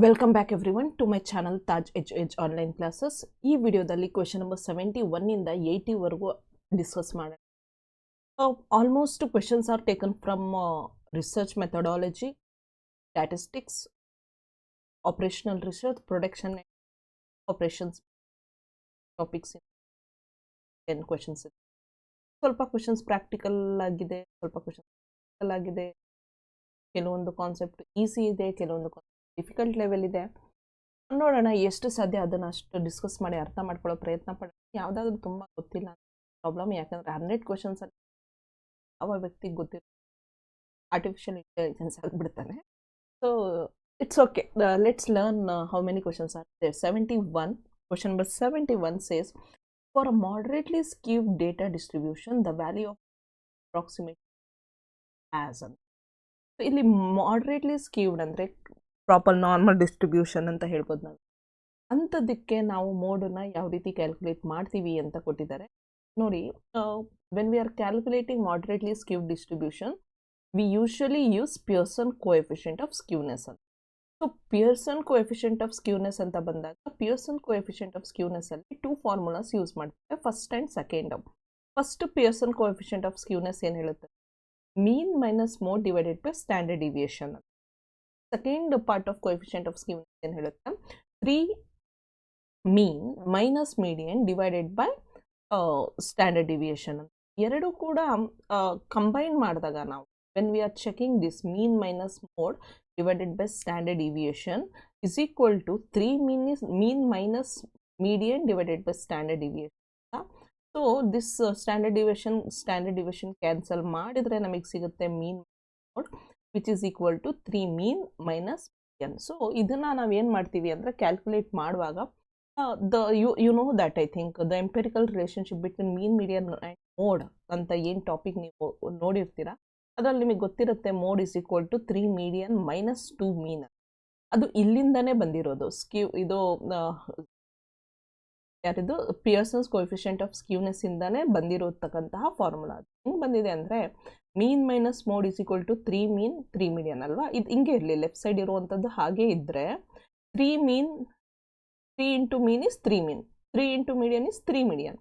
Welcome back everyone to my channel Taj edge online classes. ಈ ವಿಡಿಯೋದಲ್ಲಿ question number 71 ಇಂದ 80 ವರೆಗೂ ಡಿಸ್ಕಸ್ ಮಾಡೋಣ. Almost questions are taken from research methodology, statistics, operational research, production operations topics 10 questions ಇದೆ. ಸ್ವಲ್ಪ questions practical ಆಗಿದೆ, ಸ್ವಲ್ಪ question ಆಗಿದೆ. ಕೆಲವೊಂದು ಕಾನ್ಸೆಪ್ಟ್ ಈಸಿ ಇದೆ, ಕೆಲವೊಂದು ಡಿಫಿಕಲ್ಟ್ ಲೆವೆಲ್ ಇದೆ. ನೋಡೋಣ ಎಷ್ಟು ಸಾಧ್ಯ ಅದನ್ನು ಅಷ್ಟು ಡಿಸ್ಕಸ್ ಮಾಡಿ ಅರ್ಥ ಮಾಡ್ಕೊಳ್ಳೋ ಪ್ರಯತ್ನ ಪಡೋಣ. ಯಾವುದಾದ್ರೂ ತುಂಬ ಗೊತ್ತಿಲ್ಲ ಪ್ರಾಬ್ಲಮ್, ಯಾಕಂದರೆ 100 ಕ್ವೆಶನ್ಸಲ್ಲಿ ಯಾವ ವ್ಯಕ್ತಿಗೆ ಗೊತ್ತಿರೋ ಆರ್ಟಿಫಿಷಿಯಲ್ ಇಂಟೆಲಿಜೆನ್ಸ್ ಆಗಿಬಿಡ್ತಾನೆ. So it's okay, let's learn how many questions are there. 71 question number 71 says for a moderately skewed data distribution the value of approximate as ಅಂತ. ಇಲ್ಲಿ moderately skewed ಅಂದರೆ ಪ್ರಾಪರ್ ನಾರ್ಮಲ್ ಡಿಸ್ಟ್ರಿಬ್ಯೂಷನ್ ಅಂತ ಹೇಳ್ಬೋದು. ನಾವು ಅಂಥದ್ದಕ್ಕೆ ನಾವು ಮೋಡನ್ನ ಯಾವ ರೀತಿ ಕ್ಯಾಲ್ಕುಲೇಟ್ ಮಾಡ್ತೀವಿ ಅಂತ ಕೊಟ್ಟಿದ್ದಾರೆ ನೋಡಿ. When we are calculating moderately skewed distribution we usually use Pearson coefficient of skewness ಅಂತ. So Pearson coefficient of skewness ಅಂತ ಬಂದಾಗ ಪಿಯರ್ಸನ್ ಕೋಎಫಿಷಿಯಂಟ್ ಆಫ್ ಸ್ಕ್ಯೂನೆಸ್ ಅಲ್ಲಿ 2 ಫಾರ್ಮುಲಾಸ್ ಯೂಸ್ ಮಾಡ್ತಾರೆ, first and second. First Pearson coefficient of skewness ಏನು ಹೇಳುತ್ತೆ? Mean minus mode divided by standard deviation. Second part of coefficient of skewness ಏನು ಹೇಳುತ್ತೆ? 3 mean minus median divided by standard deviation. ಎರಡು ಕೂಡ combine ಮಾಡಿದಾಗ ನಾವು when we are checking this mean minus mode divided by standard deviation is equal to 3 mean minus median divided by standard deviation. So this standard deviation cancel ಮಾಡಿದರೆ ನಮಗೆ ಸಿಗುತ್ತೆ mean mode which is equal to 3 mean minus median. So ಇದನ್ನು ನಾವೇನು ಮಾಡ್ತೀವಿ ಅಂದರೆ calculate ಮಾಡುವಾಗ you know that I think the empirical relationship between mean median and mode ಅಂತ ಏನು ಟಾಪಿಕ್ ನೀವು ನೋಡಿರ್ತೀರ, ಅದರಲ್ಲಿ ನಿಮಗೆ ಗೊತ್ತಿರುತ್ತೆ mode is equal to 3 median minus 2 mean. ಅದು ಇಲ್ಲಿಂದನೇ ಬಂದಿರೋದು. ಇದು ಯಾರಿದು ಪಿಯರ್ಸನ್ಸ್ ಕೋಎಫಿಷಿಯಂಟ್ ಆಫ್ ಸ್ಕ್ಯೂನೆಸ್ ಇಂದಾನೆ ಬಂದಿರತಕ್ಕಂತಹ ಫಾರ್ಮುಲಾ. ಹೆಂಗೆ ಬಂದಿದೆ ಅಂದರೆ mean minus mode is equal to 3 mean 3 median ಅಲ್ವಾ. ಇದು ಹಿಂಗೆ ಇರಲಿ, ಲೆಫ್ಟ್ ಸೈಡ್ ಇರುವಂಥದ್ದು ಹಾಗೆ ಇದ್ದರೆ 3 into mean is 3 mean, 3 into median is 3 median.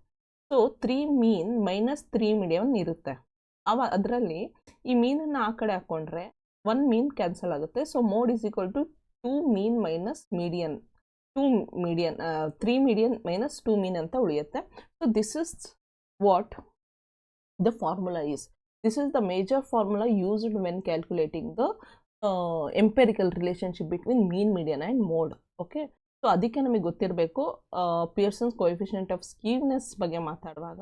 So 3 mean minus 3 median ಇರುತ್ತೆ. ಅದರಲ್ಲಿ ಈ ಮೀನನ್ನು ಆ ಕಡೆ ಹಾಕ್ಕೊಂಡ್ರೆ 1 ಮೀನ್ ಕ್ಯಾನ್ಸಲ್ ಆಗುತ್ತೆ. So mode is equal to 2 mean minus median, 2 median 3 median minus 2 mean ಅಂತ ಉಳಿಯುತ್ತೆ. So this is what the formula is. This is the major formula used when calculating the empirical relationship between mean, median and mode. Okay, so ಅದಕ್ಕೆ ನಮಗೆ ಗೊತ್ತಿರಬೇಕು Pearson's coefficient of skewness ಬಗ್ಗೆ ಮಾತಾಡುವಾಗ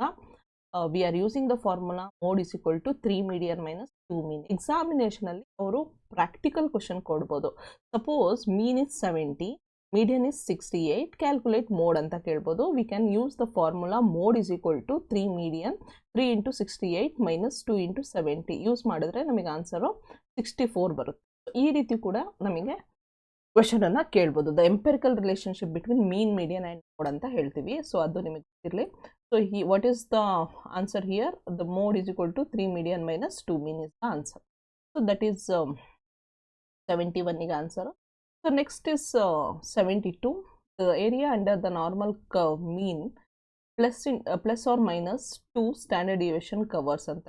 we are using the formula mode is equal to 3 median minus 2 mean. ಎಕ್ಸಾಮಿನೇಷನಲ್ಲಿ ಅವರು practical question ಕೊಡ್ಬೋದು. Suppose mean is 70, median is 68, calculate mode ಅಂತ ಕೇಳ್ಬೋದು. we can use the formula mode is equal to 3 median 3 into 68 minus 2 into 70 use ಮಾಡಿದ್ರೆ ನಮಗೆ answer 64 ಬರುತ್ತೆ. ಈ ರೀತಿ ಕೂಡ ನಮಗೆ ಕ್ವೆಶನ್ ಅನ್ನ ಕೇಳ್ಬೋದು. The empirical relationship between mean median and mode ಅಂತ ಹೇಳ್ತೀವಿ. ಸೊ ಅದು ನಿಮಗೆ ಗೊತ್ತಿರಲಿ. So what is the answer here? The mode is equal to 3 median minus 2 mean is the answer. So that is 71 ಗೆ answer. So next is 72. The area under the normal curve mean plus or minus 2 standard deviation covers ಅಂತ.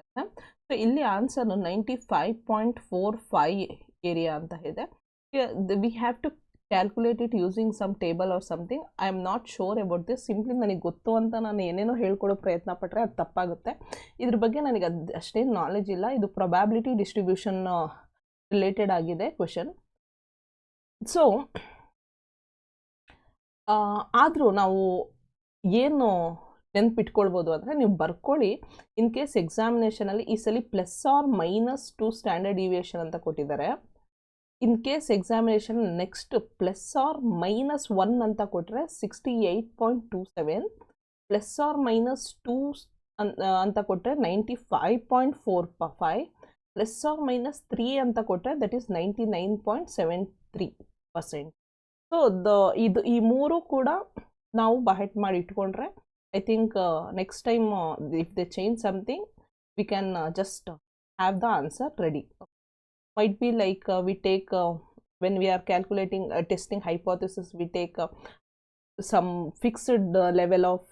So ಇಲ್ಲಿ answer 95.45 area ಅಂತ ಇದೆ. We have to calculate it using some table or something. I am not sure about this. Simply ನನಗೆ ಗೊತ್ತು ಅಂತ ನಾನು ಏನೇನೋ ಹೇಳ್ಕೊಡೋ ಪ್ರಯತ್ನ ಪಟ್ಟರೆ ಅದು ತಪ್ಪಾಗುತ್ತೆ. ಇದ್ರ ಬಗ್ಗೆ ನನಗೆ ಅಷ್ಟೇನು ನಾಲೆಜ್ ಇಲ್ಲ. ಇದು ಪ್ರೊಬ್ಯಾಬಿಲಿಟಿ ಡಿಸ್ಟ್ರಿಬ್ಯೂಷನ್ ರಿಲೇಟೆಡ್ ಆಗಿದೆ ಕ್ವೆಶನ್. ಸೊ ಆದರೂ ನಾವು ಏನು ನೆನ್ಪಿಟ್ಕೊಳ್ಬೋದು ಅಂದರೆ, ನೀವು ಬರ್ಕೊಳ್ಳಿ, ಇನ್ ಕೇಸ್ ಎಕ್ಸಾಮಿನೇಷನಲ್ಲಿ ಈ ಸಲ plus or minus 2 standard deviation ಅಂತ ಕೊಟ್ಟಿದ್ದಾರೆ. In case examination next plus or minus 1 ಅಂತ ಕೊಟ್ಟರೆ 68.27, ಪ್ಲಸ್ ಆರ್ ಮೈನಸ್ 2 ಅಂತ ಕೊಟ್ಟರೆ 95.45, ಪ್ಲಸ್ ಆರ್ ಮೈನಸ್ 3 ಅಂತ ಕೊಟ್ಟರೆ ದಟ್ ಈಸ್ 99.73%. ಸೊ ಈ ಮೂರು ಕೂಡ ನಾವು ಬಹೆಟ್ ಮಾಡಿ ಇಟ್ಕೊಂಡ್ರೆ I think next time if they change something V can just have the answer ready. Might be like we take when we are calculating testing hypothesis, we take some fixed level of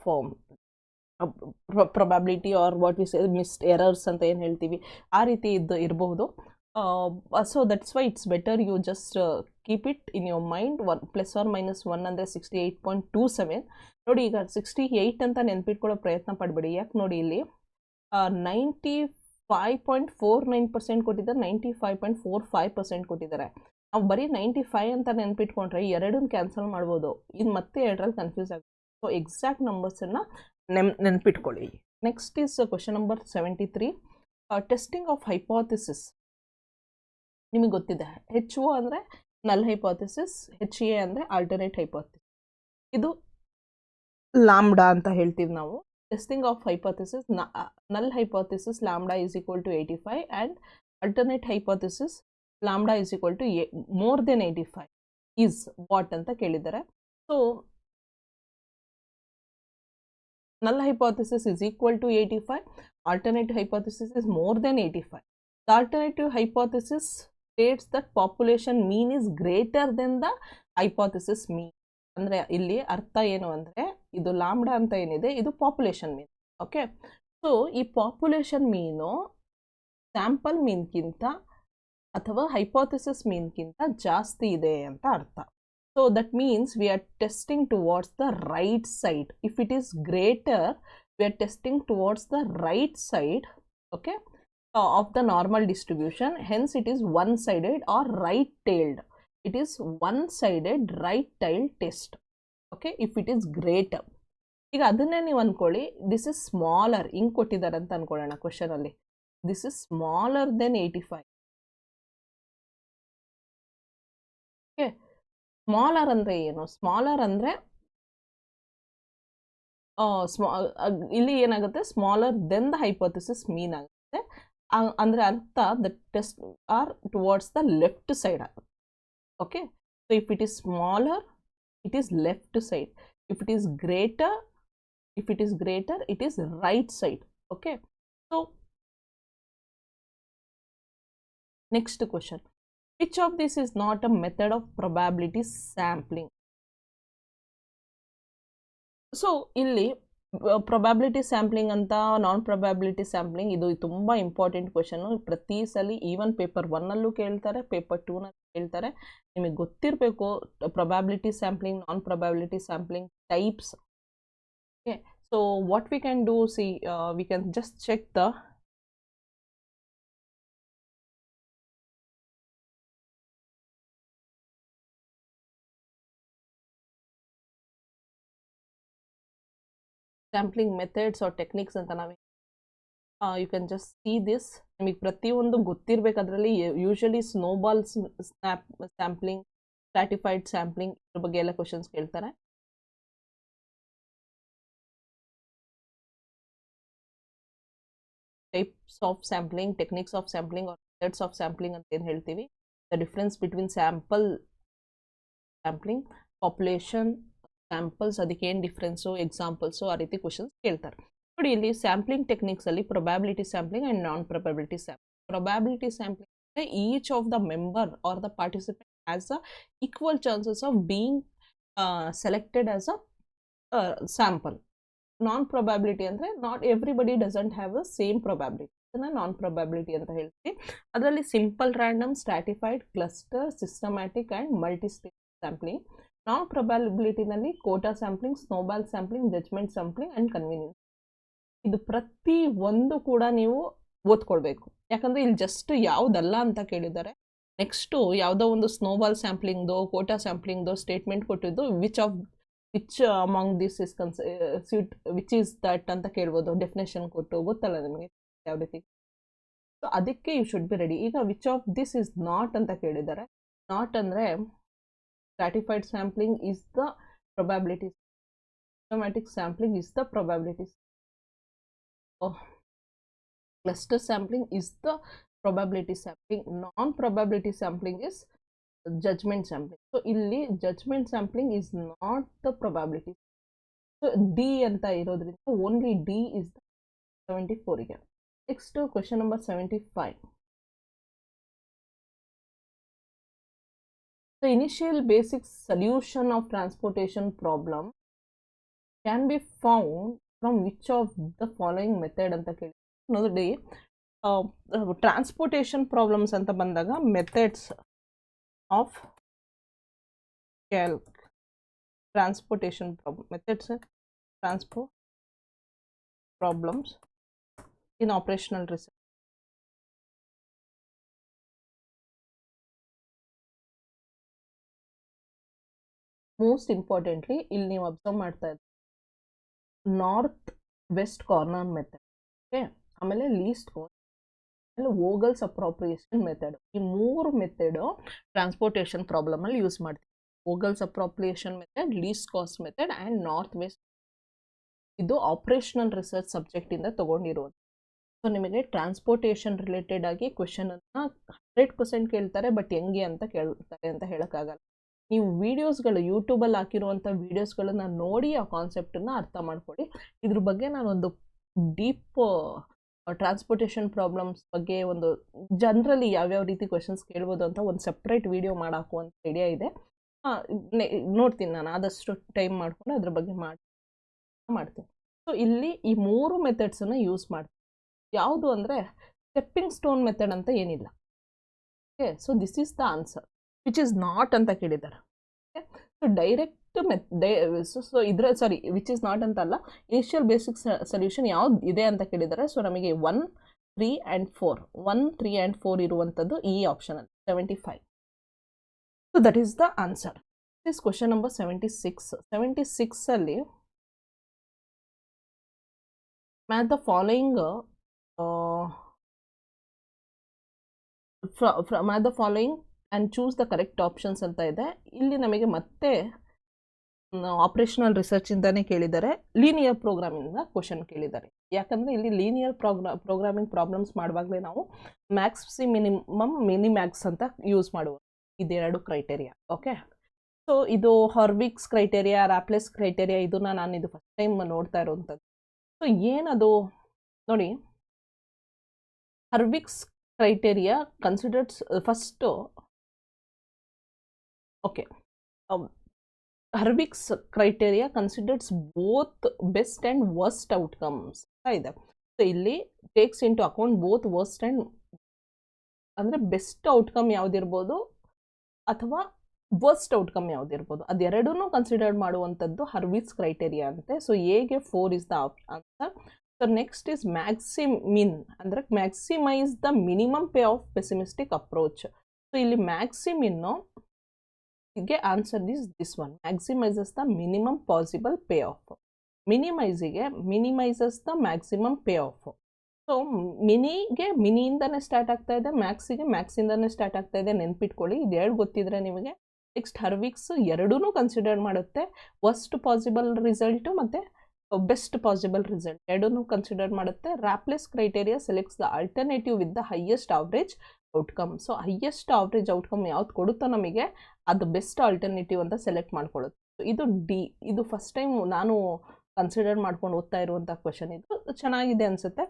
probability or what we say missed errors ಅಂತ ಏನು ಹೇಳ್ತೀವಿ ಆ ರೀತಿ ಇರಬಹುದು. So that's why it's better you just keep it in your mind. +or-1 ಅಂದರೆ 68.27. ನೋಡಿ ಈಗ 68 ಅಂತ ನೆನ್ಪಿಟ್ಕೊಳ್ಳೋ ಪ್ರಯತ್ನ ಪಡಬೇಡಿ. ಯಾಕೆ ನೋಡಿ ಇಲ್ಲಿ 95.49% ಕೊಟ್ಟಿದ್ದಾರೆ, 95.45% ಕೊಟ್ಟಿದ್ದಾರೆ. ನಾವು ಬರೀ 95 ಅಂತ ನೆನ್ಪಿಟ್ಕೊಂಡ್ರೆ ಎರಡನ್ನ ಕ್ಯಾನ್ಸಲ್ ಮಾಡ್ಬೋದು. ಇದು ಮತ್ತೆ ಎರಡರಲ್ಲಿ ಕನ್ಫ್ಯೂಸ್ ಆಗುತ್ತೆ. ಸೊ ಎಕ್ಸಾಕ್ಟ್ ನಂಬರ್ಸನ್ನು ನೆನ್ಪಿಟ್ಕೊಳ್ಳಿ. Next is question number 73. Testing of hypothesis. ನಿಮಗೆ ಗೊತ್ತಿದೆ HO ಅಂದರೆ ನಲ್ ಹೈಪೋಥಿಸಿಸ್, HA ಅಂದರೆ ಆಲ್ಟರ್ನೇಟ್ ಹೈಪೋಥಿಸಿಸ್. ಇದು ಲ್ಯಾಂಬ್ಡಾ ಅಂತ ಹೇಳ್ತೀವಿ ನಾವು. Testing of hypothesis, null hypothesis lambda is equal to 85 and alternate hypothesis lambda is equal to more than 85 is what ಅಂತ ಕೇಳಿದ್ದಾರೆ. So null hypothesis is equal to 85, alternative hypothesis is more than 85. The alternative hypothesis states that population mean is greater than the hypothesis mean. ಅಂದರೆ ಇಲ್ಲಿ ಅರ್ಥ ಏನು ಅಂದರೆ ಇದು lambda ಅಂತ ಏನಿದೆ ಇದು ಪಾಪ್ಯುಲೇಷನ್ ಮೀನ್. ಓಕೆ, ಸೊ ಈ ಪಾಪ್ಯುಲೇಷನ್ ಮೀನು ಸ್ಯಾಂಪಲ್ ಮೀನ್ಗಿಂತ ಅಥವಾ ಹೈಪೋಥಿಸಿಸ್ ಮೀನ್ಗಿಂತ ಜಾಸ್ತಿ ಇದೆ ಅಂತ ಅರ್ಥ. So that means we are testing towards the right side. If it is greater, we are testing towards the right side, okay, of the normal distribution. Hence, it is one-sided or right-tailed. It is one-sided right-tailed test. Okay, if it is greater. ಈಗ ಅದನ್ನೇ ನೀವು ಅನ್ಕೊಳ್ಳಿ, this is smaller ಹಿಂಗೆ ಕೊಟ್ಟಿದ್ದಾರೆ ಅಂತ ಅನ್ಕೊಳ್ಳೋಣ ಕ್ವಶನಲ್ಲಿ. This is smaller than 85. Okay, smaller ಅಂದರೆ ಏನು? ಸ್ಮಾಲರ್ ಅಂದರೆ ಇಲ್ಲಿ ಏನಾಗುತ್ತೆ, smaller than the hypothesis mean ಆಗುತ್ತೆ. ಅಂದರೆ ಅರ್ಥ the test are towards the left side ಆಗುತ್ತೆ. Okay, so if it is smaller it is left side, if it is greater it is right side. Okay, so next question. Which of this is not a method of probability sampling? So ಇಲ್ಲಿ probability sampling ಅಂತ ನಾನ್ probability sampling ಇದು ತುಂಬ important question. ಪ್ರತಿ ಸಲ even paper 1ನಲ್ಲೂ ಕೇಳ್ತಾರೆ, paper 2ನಲ್ಲಿ ಕೇಳ್ತಾರೆ. ನಿಮಗೆ ಗೊತ್ತಿರಬೇಕು probability sampling, non probability sampling types. Okay, so what we can do, see we can just check the sampling methods or techniques ಅಂತ ನಾವು you can just see this. ನಿಮಗೆ ಪ್ರತಿಯೊಂದು ಗೊತ್ತಿರಬೇಕು. ಅದರಲ್ಲಿ usually snowball sampling, stratified sampling ಇದ್ರ ಬಗ್ಗೆ ಎಲ್ಲ questions ಕೇಳ್ತಾರೆ. Types of sampling, techniques of sampling or methods of sampling ಅಂತ ಏನು ಹೇಳ್ತೀವಿ. The difference between sampling, population, samples, ಅದಕ್ಕೆ ಏನು ಡಿಫ್ರೆನ್ಸು, ಎಕ್ಸಾಂಪಲ್ಸು, ಆ ರೀತಿ ಕ್ವಶನ್ಸ್ ಕೇಳ್ತಾರೆ. ನೋಡಿ ಇಲ್ಲಿ ಸ್ಯಾಂಪ್ಲಿಂಗ್ ಟೆಕ್ನಿಕ್ಸಲ್ಲಿ probability sampling and non probability sampling. Probability sampling ಅಂದರೆ each of the member are the participant has a equal chances of being selected as a sample. Non probability ಅಂದರೆ not everybody doesn't have the same probability, ಅದನ್ನು non probability ಅಂತ ಹೇಳ್ತೀವಿ. ಅದರಲ್ಲಿ simple random, stratified, cluster, systematic and multistage sampling. Non ಪ್ರೊಬ್ಯಾಬಿಲಿಟಿನಲ್ಲಿ quota sampling, snowball sampling, judgement sampling and convenience. ಇದು ಪ್ರತಿ ಒಂದು ಕೂಡ ನೀವು ಓದ್ಕೊಳ್ಬೇಕು. ಯಾಕಂದರೆ ಇಲ್ಲಿ ಜಸ್ಟ್ ಯಾವುದಲ್ಲ ಅಂತ ಕೇಳಿದ್ದಾರೆ. ನೆಕ್ಸ್ಟು ಯಾವುದೋ ಒಂದು ಸ್ನೋಬಾಲ್ ಸ್ಯಾಂಪ್ಲಿಂಗ್ದು, ಕೋಟಾ ಸ್ಯಾಂಪ್ಲಿಂಗ್ದು ಸ್ಟೇಟ್ಮೆಂಟ್ ಕೊಟ್ಟಿದ್ದು which among this is which is that ಅಂತ ಕೇಳ್ಬೋದು. ಡೆಫಿನೇಷನ್ ಕೊಟ್ಟು ಗೊತ್ತಲ್ಲ ನಿಮಗೆ ಯಾವ ರೀತಿ. ಸೊ ಅದಕ್ಕೆ ಯು ಶುಡ್ ಬಿ ರೆಡಿ. ಈಗ which of this is not ಅಂತ ಕೇಳಿದ್ದಾರೆ. ನಾಟ್ ಅಂದರೆ stratified sampling is the probability, systematic sampling is the probability, cluster sampling is the probability sampling, non probability sampling is judgment sampling. So illi judgment sampling is not the probability. So D anta irodrinda only D is the 74 ige. Next question number 75. The initial basic solution of transportation problem can be found from which of the following method ಅಂತ ಕೇಳಿ ನೋಡಿ. Transportation problems ಅಂತ ಬಂದಾಗ methods of transportation problem methods transport problems in operational research. Most importantly ಇಲ್ಲಿ ನೀವು observe ಮಾಡ್ತಾ ಇದ್ದೀವಿ north west corner method, okay, ಆಮೇಲೆ ಲೀಸ್ಟ್ ಕಾಸ್ಟ್, ಆಮೇಲೆ ವೋಗಲ್ಸ್ ಅಪ್ರಾಪ್ರಿಯೇಷನ್ ಮೆಥಡ್. ಈ 3 ಮೆಥಡು ಟ್ರಾನ್ಸ್ಪೋರ್ಟೇಷನ್ ಪ್ರಾಬ್ಲಮಲ್ಲಿ ಯೂಸ್ ಮಾಡ್ತೀವಿ. Vogel's appropriation method, least cost method and north west. ಇದು ಆಪರೇಷನಲ್ ರಿಸರ್ಚ್ ಸಬ್ಜೆಕ್ಟಿಂದ ತೊಗೊಂಡಿರೋದು. ಸೊ ನಿಮಗೆ ಟ್ರಾನ್ಸ್ಪೋರ್ಟೇಷನ್ ರಿಲೇಟೆಡ್ ಆಗಿ ಕ್ವೆಶನನ್ನು 100% ಕೇಳ್ತಾರೆ, ಬಟ್ ಹೆಂಗೆ ಅಂತ ಕೇಳ್ತಾರೆ ಅಂತ ಹೇಳೋಕ್ಕಾಗಲ್ಲ. ನೀವು ವೀಡಿಯೋಸ್ಗಳು ಯೂಟ್ಯೂಬಲ್ಲಿ ಹಾಕಿರುವಂಥ ವೀಡಿಯೋಸ್ಗಳನ್ನು ನೋಡಿ ಆ ಕಾನ್ಸೆಪ್ಟನ್ನು ಅರ್ಥ ಮಾಡ್ಕೊಳ್ಳಿ. ಇದ್ರ ಬಗ್ಗೆ ನಾನೊಂದು ಡೀಪ್ ಟ್ರಾನ್ಸ್ಪೋರ್ಟೇಷನ್ ಪ್ರಾಬ್ಲಮ್ಸ್ ಬಗ್ಗೆ ಒಂದು ಜನರಲಿ ಯಾವ್ಯಾವ ರೀತಿ ಕ್ವೆಶನ್ಸ್ ಕೇಳ್ಬೋದು ಅಂತ ಒಂದು ಸಪ್ರೇಟ್ ವೀಡಿಯೋ ಮಾಡಾಕುವಂಥ ಐಡಿಯಾ ಇದೆ. ನೋಡ್ತೀನಿ ನಾನು ಆದಷ್ಟು ಟೈಮ್ ಮಾಡಿಕೊಂಡು ಅದ್ರ ಬಗ್ಗೆ ಮಾಡ್ತೀನಿ. ಸೊ ಇಲ್ಲಿ ಈ 3 ಮೆಥಡ್ಸನ್ನು ಯೂಸ್ ಮಾಡ್ತೀನಿ. ಯಾವುದು ಅಂದರೆ ಸ್ಟೆಪ್ಪಿಂಗ್ ಸ್ಟೋನ್ ಮೆಥಡ್ ಅಂತ ಏನಿಲ್ಲ. Okay, so this is the answer which is not ಅಂತ ಕೇಳಿದ್ದಾರೆ. ಓಕೆ, ಸೊ ಡೈರೆಕ್ಟ್ ಸೊ ಇದ್ರ ವಿಚ್ ಈಸ್ ನಾಟ್ ಅಂತಲ್ಲ, ಇನಿಷಿಯಲ್ ಬೇಸಿಕ್ ಸೊಲ್ಯೂಷನ್ ಯಾವ್ದು ಇದೆ ಅಂತ ಕೇಳಿದ್ದಾರೆ. ಸೊ ನಮಗೆ 1, 3 and 4 1, 3 and 4 ಇರುವಂಥದ್ದು ಈ ಆಪ್ಷನಲ್ಲಿ 75. So that is the answer. This question number 76 ಅಲ್ಲಿ math the following math the following and choose the correct options ಅಂತ ಇದೆ. ಇಲ್ಲಿ ನಮಗೆ ಮತ್ತೆ ಆಪರೇಷನಲ್ ರಿಸರ್ಚಿಂದಾನೇ ಕೇಳಿದ್ದಾರೆ, ಲೀನಿಯರ್ ಪ್ರೋಗ್ರಾಮಿಂದ ಕ್ವಶನ್ ಕೇಳಿದ್ದಾರೆ. ಯಾಕಂದರೆ ಇಲ್ಲಿ ಲೀನಿಯರ್ ಪ್ರೋಗ್ರಾಮಿಂಗ್ ಪ್ರಾಬ್ಲಮ್ಸ್ ಮಾಡುವಾಗಲೇ ನಾವು ಮ್ಯಾಕ್ಸಿ ಮಿನಿಮಮ್ ಮಿನಿಮ್ಯಾಕ್ಸ್ ಅಂತ ಯೂಸ್ ಮಾಡುವ ಇದೆರಡು ಕ್ರೈಟೇರಿಯಾ. ಓಕೆ, ಸೊ ಇದು ಹಾರ್ವಿಕ್ಸ್ ಕ್ರೈಟೇರಿಯಾ, ಲ್ಯಾಪ್ಲೇಸ್ ಕ್ರೈಟೇರಿಯಾ, ಇದನ್ನು ನಾನು ಇದು ಫಸ್ಟ್ ಟೈಮ್ ನೋಡ್ತಾ ಇರೋವಂಥದ್ದು. ಸೊ ಏನದು ನೋಡಿ, ಹಾರ್ವಿಕ್ಸ್ criteria considers first okay Harvick's criteria considers both best and worst outcomes. So illi takes into account both worst and andre best outcome yavudirbodu athava worst outcome yavudirbodu adu eradunu consider maduvanthaddu Harvick's criteria ante. So A ge 4 is the answer. So next is maximin andre maximize the minimum payoff pessimistic approach. So illi maximin ಗೆ answer is this one, maximises the minimum possible pay off. Minimises the maximum pay off. So ಮಿನಿಗೆ ಮಿನಿಯಿಂದನೇ start ಆಗ್ತಾ ಇದೆ, ಮ್ಯಾಕ್ಸಿಗೆ ಮ್ಯಾಕ್ಸಿಂದನೇ start ಆಗ್ತಾ ಇದೆ, ನೆನ್ಪಿಟ್ಕೊಳ್ಳಿ. ಇದೆರಡು ಗೊತ್ತಿದ್ರೆ ನಿಮಗೆ. ನೆಕ್ಸ್ಟ್ ಹರ್ವಿಕ್ಸ್ ಎರಡೂ ಕನ್ಸಿಡರ್ ಮಾಡುತ್ತೆ, ವರ್ಸ್ಟ್ ಪಾಸಿಬಲ್ ರಿಸಲ್ಟು ಮತ್ತು ಬೆಸ್ಟ್ ಪಾಸಿಬಲ್ ರಿಸಲ್ಟ್ ಎರಡೂ ಕನ್ಸಿಡರ್ ಮಾಡುತ್ತೆ. Laplace criteria selects the alternative with the highest average outcome. So highest average outcome ಯಾವ್ದು ಕೊಡುತ್ತೋ ನಮಗೆ ಅದು ಬೆಸ್ಟ್ ಆಲ್ಟರ್ನೇಟಿವ್ ಅಂತ ಸೆಲೆಕ್ಟ್ ಮಾಡ್ಕೊಳ್ಳುತ್ತೆ. ಇದು ಡಿ. ಇದು ಫಸ್ಟ್ ಟೈಮ್ ನಾನು ಕನ್ಸಿಡರ್ ಮಾಡ್ಕೊಂಡು ಓದ್ತಾ ಇರುವಂಥ ಕ್ವಶನ್. ಇದು ಚೆನ್ನಾಗಿದೆ ಅನಿಸುತ್ತೆ.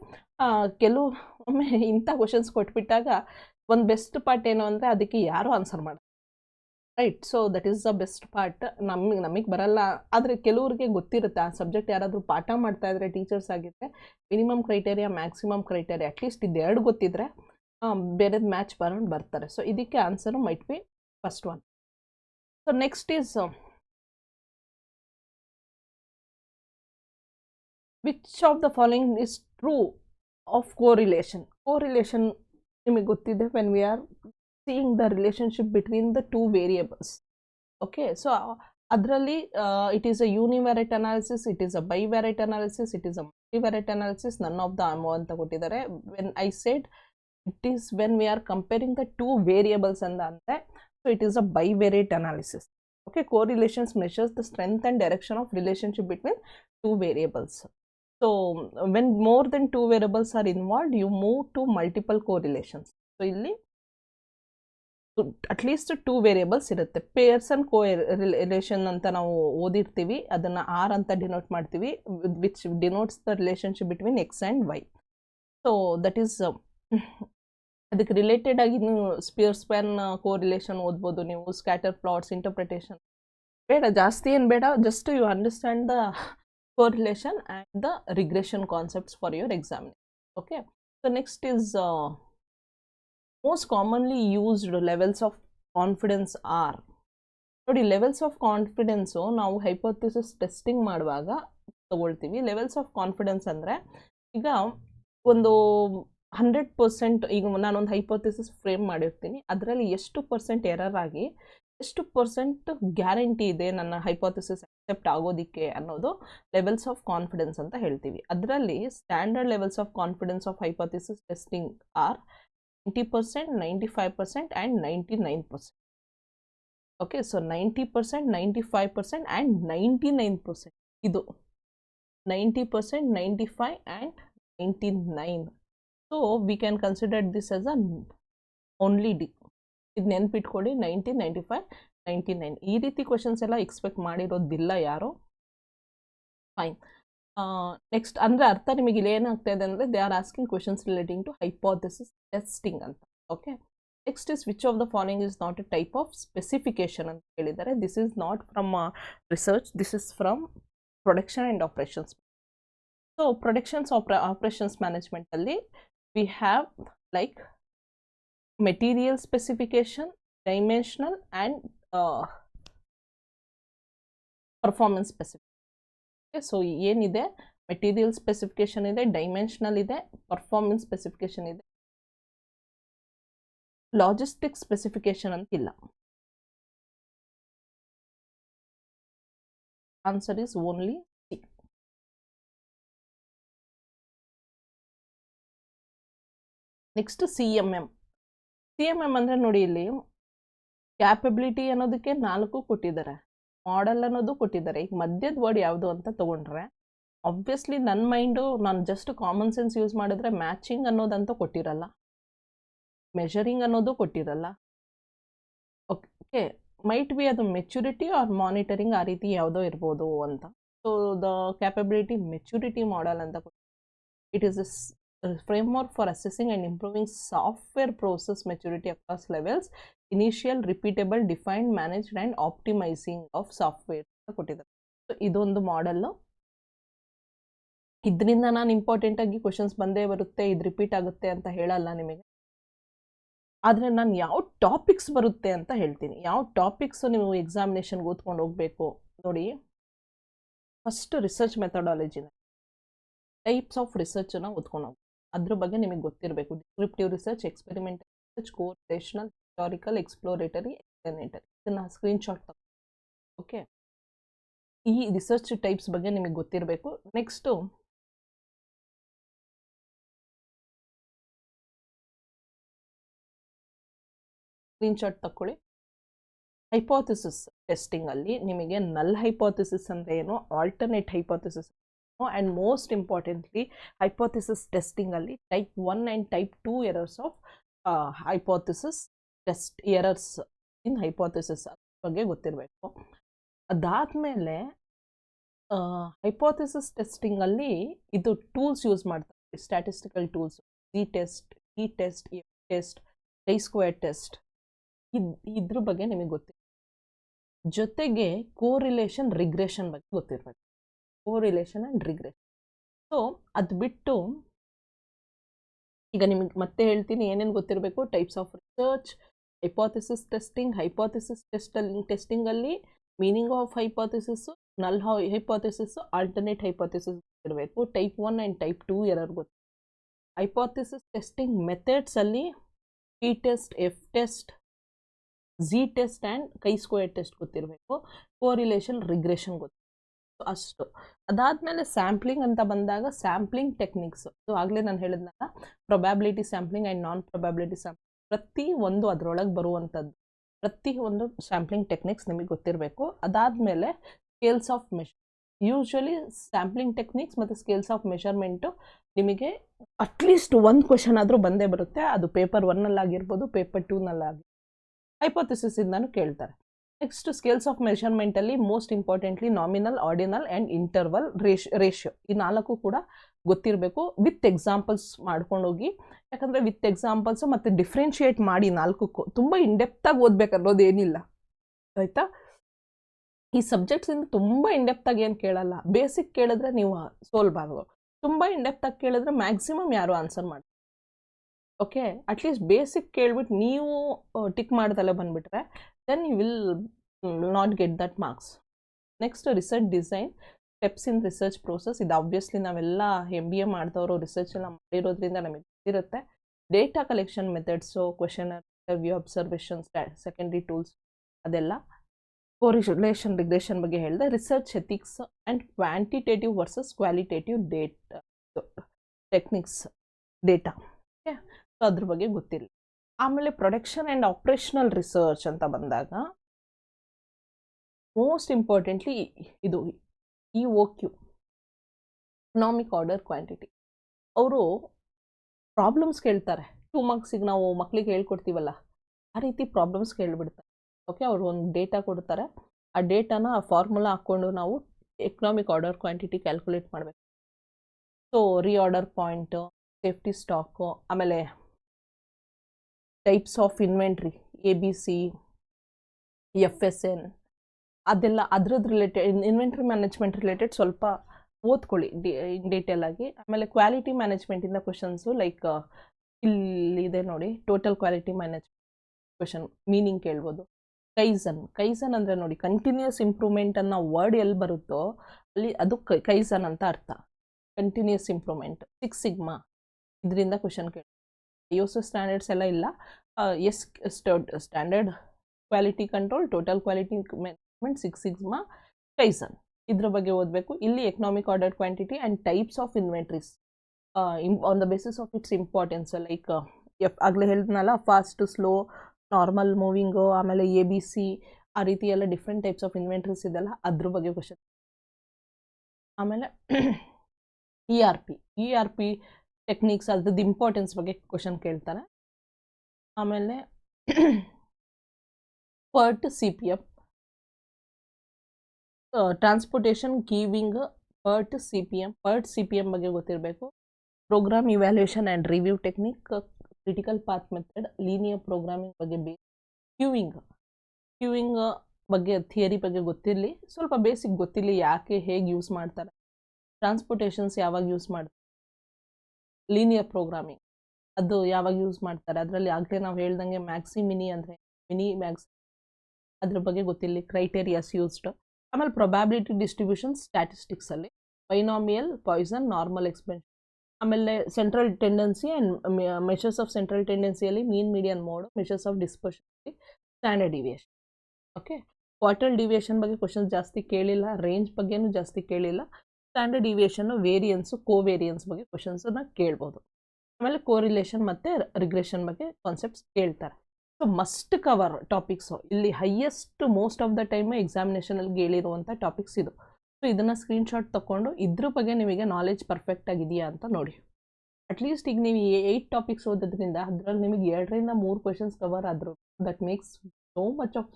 ಕೆಲವೊಮ್ಮೆ ಇಂಥ ಕ್ವಶನ್ಸ್ ಕೊಟ್ಬಿಟ್ಟಾಗ ಒಂದು ಬೆಸ್ಟ್ ಪಾರ್ಟ್ ಏನು ಅಂದರೆ ಅದಕ್ಕೆ ಯಾರೂ ಆನ್ಸರ್ ಮಾಡೋದು, right. So that is the best part. ನಮಗೆ ಬರಲ್ಲ, ಆದರೆ ಕೆಲವ್ರಿಗೆ ಗೊತ್ತಿರುತ್ತೆ. ಆ ಸಬ್ಜೆಕ್ಟ್ ಯಾರಾದರೂ ಪಾಠ ಮಾಡ್ತಾ ಇದ್ರೆ ಟೀಚರ್ಸ್ ಆಗಿದ್ದರೆ minimum criteria maximum criteria at least ಇದೆರಡು ಗೊತ್ತಿದ್ರೆ ಬೇರೆದು ಮ್ಯಾಚ್ ಬರ್ತಾರೆ. ಸೊ ಇದಕ್ಕೆ answer might be first one. So next is which of the following is true of correlation. Correlation ನಿಮಗೆ ಗೊತ್ತಿದೆ, when we are seeing the relationship between the two variables. Okay, so ಅದರಲ್ಲಿ it is a univariate analysis, it is a bivariate analysis, it is a multivariate analysis, none of the above ಅಂತ ಕೊಟ್ಟಿದ್ದಾರೆ. When I said it is when we are comparing the two variables ante, so it is a bivariate analysis. Okay, correlations measures the strength and direction of relationship between two variables. So when more than two variables are involved, you move to multiple correlations. So illi at least two variables irutte. Pearson correlation anta ನಾವು ಓದಿರ್ತೀವಿ, ಅದನ್ನ R ಅಂತ denote ಮಾಡ್ತೀವಿ, which denotes the relationship between x and y. So that is ಅದಕ್ಕೆ related ಆಗಿ ನೀವು spear span correlation ಓದ್ಬೋದು, ನೀವು scatter plots, interpretation ಬೇಡ, ಜಾಸ್ತಿ ಏನು ಬೇಡ, just you understand the correlation and the regression concepts for your examination. Okay, so next is most commonly used levels of confidence or. ನೋಡಿ, ಲೆವೆಲ್ಸ್ ಆಫ್ ಕಾನ್ಫಿಡೆನ್ಸು ನಾವು hypothesis testing ಮಾಡುವಾಗ ತಗೊಳ್ತೀವಿ. Levels of confidence ಅಂದರೆ, ಈಗ ಒಂದು 100%, ಈಗ ನಾನೊಂದು hypothesis frame ಮಾಡಿರ್ತೀನಿ, ಅದರಲ್ಲಿ ಎಷ್ಟು ಪರ್ಸೆಂಟ್ ಎರರ್ ಆಗಿ ಎಷ್ಟು ಪರ್ಸೆಂಟ್ ಗ್ಯಾರಂಟಿ ಇದೆ ನನ್ನ ಹೈಪೋಥಿಸಿಸ್ ಅಕ್ಸೆಪ್ಟ್ ಆಗೋದಕ್ಕೆ ಅನ್ನೋದು ಲೆವೆಲ್ಸ್ ಆಫ್ ಕಾನ್ಫಿಡೆನ್ಸ್ ಅಂತ ಹೇಳ್ತೀವಿ. ಅದರಲ್ಲಿ standard levels of confidence of hypothesis testing are 90%, 95% and 99%. Okay, so 90%, 95% and 99%. ಇದು 90%, 95 and 99. So we can consider this as a only D. ಇದು ನೆನ್ಪಿಟ್ಕೊಳ್ಳಿ, 90, 95, 99 ಈ ರೀತಿ ಕ್ವಶನ್ಸ್ ಎಲ್ಲ ಎಕ್ಸ್ಪೆಕ್ಟ್ ಮಾಡಿರೋದಿಲ್ಲ ಯಾರು. ಫೈನ್. ನೆಕ್ಸ್ಟ್ ಅಂದರೆ ಅರ್ಥ ನಿಮಗೆ ಇಲ್ಲಿ ಏನಾಗ್ತಾ ಇದೆ ಅಂದರೆ, they are asking questions relating to hypothesis testing ಅಂತ. Okay, next is which of the following is not a type of specification ಅಂತ ಹೇಳಿದ್ದಾರೆ. This is not from research, this is from production and operations. So productions operations ಮ್ಯಾನೇಜ್ಮೆಂಟಲ್ಲಿ we have like material specification, dimensional and performance specification. Okay, so ಏನಿದೆ, material specification ಇದೆ, dimensional ಇದೆ, performance specification ಇದೆ, logistic specification ಅಂತ ಇಲ್ಲ. Answer is only C. Next CMM. CMM ಅಂದರೆ ನೋಡಿ, ಇಲ್ಲಿ ಕ್ಯಾಪಬಿಲಿಟಿ ಅನ್ನೋದಕ್ಕೆ 4 ಕೊಟ್ಟಿದ್ದಾರೆ, ಮಾಡೆಲ್ ಅನ್ನೋದು ಕೊಟ್ಟಿದ್ದಾರೆ. ಈಗ ಮಧ್ಯದ ವರ್ಡ್ ಯಾವುದು ಅಂತ ತೊಗೊಂಡ್ರೆ, ಆಬ್ವಿಯಸ್ಲಿ ನನ್ನ ಮೈಂಡು, ನಾನು ಜಸ್ಟ್ ಕಾಮನ್ ಸೆನ್ಸ್ ಯೂಸ್ ಮಾಡಿದ್ರೆ ಮ್ಯಾಚಿಂಗ್ ಅನ್ನೋದಂತೂ ಕೊಟ್ಟಿರಲ್ಲ, ಮೆಷರಿಂಗ್ ಅನ್ನೋದು ಕೊಟ್ಟಿರಲ್ಲ. ಓಕೆ, ಮೈಟ್ ಬಿ ಅದು ಮೆಚುರಿಟಿ ಆರ್ ಮಾನಿಟರಿಂಗ್ ಆ ರೀತಿ ಯಾವುದೋ ಇರ್ಬೋದು ಅಂತ. So the capability maturity model ಅಂತ. It is a framework for assessing and improving software process maturity across levels, initial, repeatable, defined, managed and optimizing of software ಅಂತ ಕೊಟ್ಟಿದ್ದಾರೆ. So ಇದೊಂದು ಮಾಡೆಲ್ಲು. ಇದರಿಂದ ನಾನು ಇಂಪಾರ್ಟೆಂಟ್ ಆಗಿ ಕ್ವಶನ್ಸ್ ಬಂದೇ ಬರುತ್ತೆ, ಇದು ರಿಪೀಟ್ ಆಗುತ್ತೆ ಅಂತ ಹೇಳಲ್ಲ ನಿಮಗೆ, ಆದರೆ ನಾನು ಯಾವ ಟಾಪಿಕ್ಸ್ ಬರುತ್ತೆ ಅಂತ ಹೇಳ್ತೀನಿ. ಯಾವ ಟಾಪಿಕ್ಸು ನೀವು ಎಕ್ಸಾಮಿನೇಷನ್ಗೆ ಓದ್ಕೊಂಡು ಹೋಗಬೇಕು. ನೋಡಿ, ಫಸ್ಟ್ ರಿಸರ್ಚ್ ಮೆಥಡಾಲಜಿನ, ಟೈಪ್ಸ್ ಆಫ್ ರಿಸರ್ಚನ್ನು ಓದ್ಕೊಂಡು ಹೋಗಿ, ಅದ್ರ ಬಗ್ಗೆ ನಿಮಗೆ ಗೊತ್ತಿರಬೇಕು. Descriptive research, experimental research, correlational, historical, exploratory, explanatory. ಇದನ್ನು ಸ್ಕ್ರೀನ್ಶಾಟ್ ತಗೋ. ಓಕೆ, ಈ ರಿಸರ್ಚ್ ಟೈಪ್ಸ್ ಬಗ್ಗೆ ನಿಮಗೆ ಗೊತ್ತಿರಬೇಕು. ನೆಕ್ಸ್ಟು ಸ್ಕ್ರೀನ್ಶಾಟ್ ತಗೊಳ್ಳಿ. ಹೈಪೋಥಿಸಿಸ್ ಟೆಸ್ಟಿಂಗಲ್ಲಿ ನಿಮಗೆ ನಲ್ ಹೈಪೋಥಿಸಿಸ್ ಅಂದರೆ ಏನು, alternate hypothesis, and most importantly hypothesis ಟೆಸ್ಟಿಂಗಲ್ಲಿ type 1 and type 2 errors of hypothesis test, errors in hypothesis ಬಗ್ಗೆ ಗೊತ್ತಿರಬೇಕು. ಅದಾದಮೇಲೆ ಹೈಪೋಥಿಸಿಸ್ ಟೆಸ್ಟಿಂಗಲ್ಲಿ ಇದು ಟೂಲ್ಸ್ ಯೂಸ್ ಮಾಡ್ತಾರೆ, statistical tools, Z test, T test, F test, chi square test, ಇದ್ರ ಬಗ್ಗೆ ನಿಮಗೆ ಗೊತ್ತಿರಬೇಕು. ಜೊತೆಗೆ ಕೋರಿಲೇಷನ್, ರಿಗ್ರೆಷನ್ ಬಗ್ಗೆ ಗೊತ್ತಿರಬೇಕು. Correlation and regression. ಸೊ ಅದು ಬಿಟ್ಟು ಈಗ ನಿಮಗೆ ಮತ್ತೆ ಹೇಳ್ತೀನಿ ಏನೇನು ಗೊತ್ತಿರಬೇಕು. Types of research, hypothesis testing, hypothesis ಟೆಸ್ಟಿಂಗಲ್ಲಿ meaning of hypothesis, null hypothesis, alternate hypothesis ಗೊತ್ತಿರಬೇಕು. ಟೈಪ್ 1 ಆ್ಯಂಡ್ ಟೈಪ್ 2 ಎರರ್ ಗೊತ್ತು. ಹೈಪೋಥಿಸಿಸ್ ಟೆಸ್ಟಿಂಗ್ ಮೆಥಡ್ಸಲ್ಲಿ T test, F test, Z test and chi square test ಗೊತ್ತಿರಬೇಕು. ಕೋರಿಲೇಷನ್, ರಿಗ್ರೆಷನ್ ಗೊತ್ತು. ಅಷ್ಟು. ಅದಾದಮೇಲೆ sampling ಅಂತ ಬಂದಾಗ ಸ್ಯಾಂಪ್ಲಿಂಗ್ ಟೆಕ್ನಿಕ್ಸ್, ಸೊ ಆಗಲೇ ನಾನು ಹೇಳಿದ್ನಲ್ಲ, probability sampling and non probability sampling, ಪ್ರತಿ ಒಂದು ಅದರೊಳಗೆ ಬರುವಂಥದ್ದು, ಪ್ರತಿ ಒಂದು ಸ್ಯಾಂಪ್ಲಿಂಗ್ ಟೆಕ್ನಿಕ್ಸ್ ನಿಮಗೆ ಗೊತ್ತಿರಬೇಕು. ಅದಾದಮೇಲೆ scales of measure, usually sampling techniques ಮತ್ತು ಸ್ಕೇಲ್ಸ್ ಆಫ್ ಮೆಷರ್ಮೆಂಟು ನಿಮಗೆ ಅಟ್ಲೀಸ್ಟ್ ಒಂದು ಕ್ವಶನ್ ಆದರೂ ಬಂದೇ ಬರುತ್ತೆ. ಅದು ಪೇಪರ್ 1ನಲ್ಲಾಗಿರ್ಬೋದು, ಪೇಪರ್ 2ನಲ್ಲಾಗಿ ಹೈಪೋಥಿಸಿಸಿಂದನೂ ಕೇಳ್ತಾರೆ. ನೆಕ್ಸ್ಟ್ ಸ್ಕೇಲ್ಸ್ ಆಫ್ ಮೆಷರ್ಮೆಂಟಲ್ಲಿ most importantly nominal, ordinal and interval ratio ಈ 4 ಕೂಡ ಗೊತ್ತಿರಬೇಕು. ವಿತ್ ಎಕ್ಸಾಂಪಲ್ಸ್ ಮಾಡ್ಕೊಂಡೋಗಿ, ಯಾಕಂದರೆ ವಿತ್ ಎಕ್ಸಾಂಪಲ್ಸು ಮತ್ತು ಡಿಫ್ರೆನ್ಷಿಯೇಟ್ ಮಾಡಿ 4ಕ್ಕೂ ತುಂಬ ಇಂಡೆಪ್ತಾಗಿ ಓದಬೇಕು ಅನ್ನೋದೇನಿಲ್ಲ, ಆಯಿತಾ. ಈ ಸಬ್ಜೆಕ್ಟ್ಸಿಂದ ತುಂಬ ಇಂಡೆಪ್ತಾಗಿ ಏನು ಕೇಳಲ್ಲ, ಬೇಸಿಕ್ ಕೇಳಿದ್ರೆ ನೀವು ಸೋಲ್ಬಾರ್ದು. ತುಂಬ ಇಂಡೆಪ್ತಾಗಿ ಕೇಳಿದ್ರೆ ಮ್ಯಾಕ್ಸಿಮಮ್ ಯಾರು ಆನ್ಸರ್ ಮಾಡಿ. ಓಕೆ, ಅಟ್ಲೀಸ್ಟ್ ಬೇಸಿಕ್ ಕೇಳ್ಬಿಟ್ಟು ನೀವು ಟಿಕ್ ಮಾಡ್ದಲ್ಲೇ ಬಂದುಬಿಟ್ರೆ then you will not get that marks. Next research design, steps in research process. ಇದು ಆಬ್ವಿಯಸ್ಲಿ ನಾವೆಲ್ಲ MBA ಮಾಡಿದವರು ರಿಸರ್ಚ್ ಎಲ್ಲ ಮಾಡಿರೋದ್ರಿಂದ ನಮಗೆ ಗೊತ್ತಿರುತ್ತೆ. Data collection methods, question interview, observation, secondary tools ಅದೆಲ್ಲ. ಕೋರಿಲೇಷನ್ ರಿಗ್ರೆಷನ್ ಬಗ್ಗೆ ಹೇಳಿದೆ. Research ethics and quantitative versus qualitative techniques data. Okay, so ಅದ್ರ ಬಗ್ಗೆ ಗೊತ್ತಿಲ್ಲ. ಆಮೇಲೆ ಪ್ರೊಡಕ್ಷನ್ ಆ್ಯಂಡ್ ಆಪ್ರೇಷನಲ್ ರಿಸರ್ಚ್ ಅಂತ ಬಂದಾಗ ಮೋಸ್ಟ್ ಇಂಪಾರ್ಟೆಂಟ್ಲಿ ಇದು EOQ, ಎಕನಾಮಿಕ್ ಆರ್ಡರ್ ಕ್ವಾಂಟಿಟಿ. ಅವರು ಪ್ರಾಬ್ಲಮ್ಸ್ ಕೇಳ್ತಾರೆ. 2 ಮಾರ್ಕ್ಸಿಗೆ ನಾವು ಮಕ್ಕಳಿಗೆ ಹೇಳ್ಕೊಡ್ತೀವಲ್ಲ ಆ ರೀತಿ ಪ್ರಾಬ್ಲಮ್ಸ್ ಕೇಳಿಬಿಡ್ತಾರೆ. ಓಕೆ, ಅವರು ಒಂದು ಡೇಟಾ ಕೊಡ್ತಾರೆ, ಆ ಡೇಟಾನ ಆ ಫಾರ್ಮುಲಾ ಹಾಕ್ಕೊಂಡು ನಾವು ಎಕನಾಮಿಕ್ ಆರ್ಡರ್ ಕ್ವಾಂಟಿಟಿ ಕ್ಯಾಲ್ಕುಲೇಟ್ ಮಾಡಬೇಕು. So reorder point, safety stock, ಆಮೇಲೆ types of inventory ABC, FSN ಅದೆಲ್ಲ ಅದ್ರದ್ದು ರಿಲೇಟೆಡ್, ಇನ್ವೆಂಟ್ರಿ ಮ್ಯಾನೇಜ್ಮೆಂಟ್ ರಿಲೇಟೆಡ್ ಸ್ವಲ್ಪ ಓದ್ಕೊಳ್ಳಿ ಡೀಟೇಲ್ ಆಗಿ. ಆಮೇಲೆ ಕ್ವಾಲಿಟಿ ಮ್ಯಾನೇಜ್ಮೆಂಟಿಂದ ಕ್ವಶನ್ಸು ಲೈಕ್ ಇಲ್ಲಿದೆ ನೋಡಿ, total quality management question meaning ಕೇಳ್ಬೋದು. ಕೈಸನ್ ಅಂದರೆ ನೋಡಿ, ಕಂಟಿನ್ಯೂಸ್ ಇಂಪ್ರೂವ್ಮೆಂಟ್ ಅನ್ನೋ ವರ್ಡ್ ಎಲ್ಲಿ ಬರುತ್ತೋ ಅಲ್ಲಿ ಅದು ಕೈಸನ್ ಅಂತ ಅರ್ಥ. ಕಂಟಿನ್ಯೂಸ್ ಇಂಪ್ರೂವ್ಮೆಂಟ್, 6 ಸಿಗ್ಮಾ ಇದರಿಂದ ಕ್ವಶನ್ ಕೇಳಿ. ISO ಸ್ಟ್ಯಾಂಡರ್ಡ್ಸ್ ಎಲ್ಲ ಇಲ್ಲ. Standard quality control, total quality management, 6 sigma, kaizen ಇದ್ರ ಬಗ್ಗೆ ಓದಬೇಕು. ಇಲ್ಲಿ economic order quantity and types of inventories on the basis of it's importance. Like ಆಗಲೇ ಹೇಳಿದ್ನಲ್ಲ, ಫಾಸ್ಟ್, ಸ್ಲೋ, ನಾರ್ಮಲ್ ಮೂವಿಂಗು, ಆಮೇಲೆ ABC ಆ ರೀತಿ ಎಲ್ಲ ಡಿಫ್ರೆಂಟ್ ಟೈಪ್ಸ್ ಆಫ್ ಇನ್ವೆಂಟ್ರೀಸ್ ಇದೆಲ್ಲ ಅದ್ರ ಬಗ್ಗೆ ಕ್ವಶನ್. ಆಮೇಲೆ ERP ಟೆಕ್ನಿಕ್ಸ್ ಅದ್ರದ್ದು ಇಂಪಾರ್ಟೆನ್ಸ್ ಬಗ್ಗೆ ಕ್ವಶನ್ ಕೇಳ್ತಾರೆ. ಆಮೇಲೆ PERT CPM, ಟ್ರಾನ್ಸ್ಪೋರ್ಟೇಷನ್ ಗೀವಿಂಗ್, PERT CPM ಬಗ್ಗೆ ಗೊತ್ತಿರಬೇಕು. Program evaluation and review technique, critical path method, linear programming ಬಗ್ಗೆ ಕ್ಯೂವಿಂಗ್ ಬಗ್ಗೆ ಥಿಯರಿ ಬಗ್ಗೆ ಗೊತ್ತಿರಲಿ, ಸ್ವಲ್ಪ ಬೇಸಿಕ್ ಗೊತ್ತಿರಲಿ, ಯಾಕೆ ಹೇಗೆ ಯೂಸ್ ಮಾಡ್ತಾರೆ, ಟ್ರಾನ್ಸ್ಪೋರ್ಟೇಷನ್ಸ್ ಯಾವಾಗ ಯೂಸ್ ಮಾಡ್ತಾರೆ, ಲೀನಿಯರ್ ಪ್ರೋಗ್ರಾಮಿಂಗ್ ಅದು ಯಾವಾಗ ಯೂಸ್ ಮಾಡ್ತಾರೆ, ಅದರಲ್ಲಿ ಆಗಲೇ ನಾವು ಹೇಳ್ದಂಗೆ ಮಿನಿ ಅಂದರೆ ಮ್ಯಾಕ್ಸ್ ಅದ್ರ ಬಗ್ಗೆ ಗೊತ್ತಿರಲಿ, ಕ್ರೈಟೇರಿಯಾಸ್ ಯೂಸ್ಡ್. ಆಮೇಲೆ ಪ್ರೊಬ್ಯಾಬಿಲಿಟಿ ಡಿಸ್ಟ್ರಿಬ್ಯೂಷನ್ ಸ್ಟ್ಯಾಟಿಸ್ಟಿಕ್ಸಲ್ಲಿ ಬೈನಾಮಿಯಲ್, ಪಾಯ್ಸನ್, ನಾರ್ಮಲ್ ಎಕ್ಸ್ಪೆನ್ಷನ್. ಆಮೇಲೆ central tendency and measures of central ಟೆಂಡೆನ್ಸಿಯಲ್ಲಿ median mode, measures of dispersion, standard deviation. Okay, quarter deviation ಬಗ್ಗೆ ಕ್ವಶನ್ಸ್ ಜಾಸ್ತಿ ಕೇಳಿಲ್ಲ, ರೇಂಜ್ ಬಗ್ಗೆನೂ ಜಾಸ್ತಿ ಕೇಳಿಲ್ಲ. ಸ್ಟ್ಯಾಂಡರ್ಡ್ ಡಿವಿಯೇಷನ್ನು, ವೇರಿಯನ್ಸು, ಕೋವೇರಿಯನ್ಸ್ ಬಗ್ಗೆ ಕ್ವಶನ್ಸನ್ನು ಕೇಳ್ಬೋದು. ಆಮೇಲೆ ಕೋರಿಲೇಷನ್ ಮತ್ತು ರಿಗ್ರೆಷನ್ ಬಗ್ಗೆ ಕಾನ್ಸೆಪ್ಟ್ಸ್ ಕೇಳ್ತಾರೆ. ಸೊ ಮಸ್ಟ್ ಕವರ್ ಟಾಪಿಕ್ಸು ಇಲ್ಲಿ highest most of the time ಎಕ್ಸಾಮಿನೇಷನಲ್ಲಿ ಹೇಳಿರುವಂಥ ಟಾಪಿಕ್ಸ್ ಇದು. ಸೊ ಇದನ್ನು ಸ್ಕ್ರೀನ್ಶಾಟ್ ತೊಗೊಂಡು ಇದ್ರ ಬಗ್ಗೆ ನಿಮಗೆ ನಾಲೆಜ್ ಪರ್ಫೆಕ್ಟ್ ಆಗಿದೆಯಾ ಅಂತ ನೋಡಿ. ಅಟ್ಲೀಸ್ಟ್ ಈಗ ನೀವು 8 ಟಾಪಿಕ್ಸ್ ಓದೋದ್ರಿಂದ ಅದರಲ್ಲಿ ನಿಮಗೆ 2ರಿಂದ 3 ಕ್ವೆಶನ್ಸ್ ಕವರ್ ಆದರೂ that makes so much of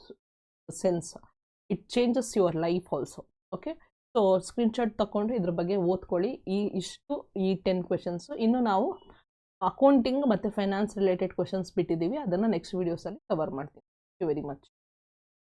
sense. It changes your life also. Okay, so screenshot ತೊಗೊಂಡು ಇದ್ರ ಬಗ್ಗೆ ಓದ್ಕೊಳ್ಳಿ. ಈ 10 ಕ್ವೆಶನ್ಸು. ಇನ್ನು ನಾವು ಅಕೌಂಟಿಂಗ್ ಮತ್ತು ಫೈನಾನ್ಸ್ ರಿಲೇಟೆಡ್ ಕ್ವೆಶನ್ಸ್ ಬಿಟ್ಟಿದ್ದೀವಿ, ಅದನ್ನು ನೆಕ್ಸ್ಟ್ ವೀಡಿಯೋಸಲ್ಲಿ ಕವರ್ ಮಾಡ್ತೀವಿ. Thank you very much.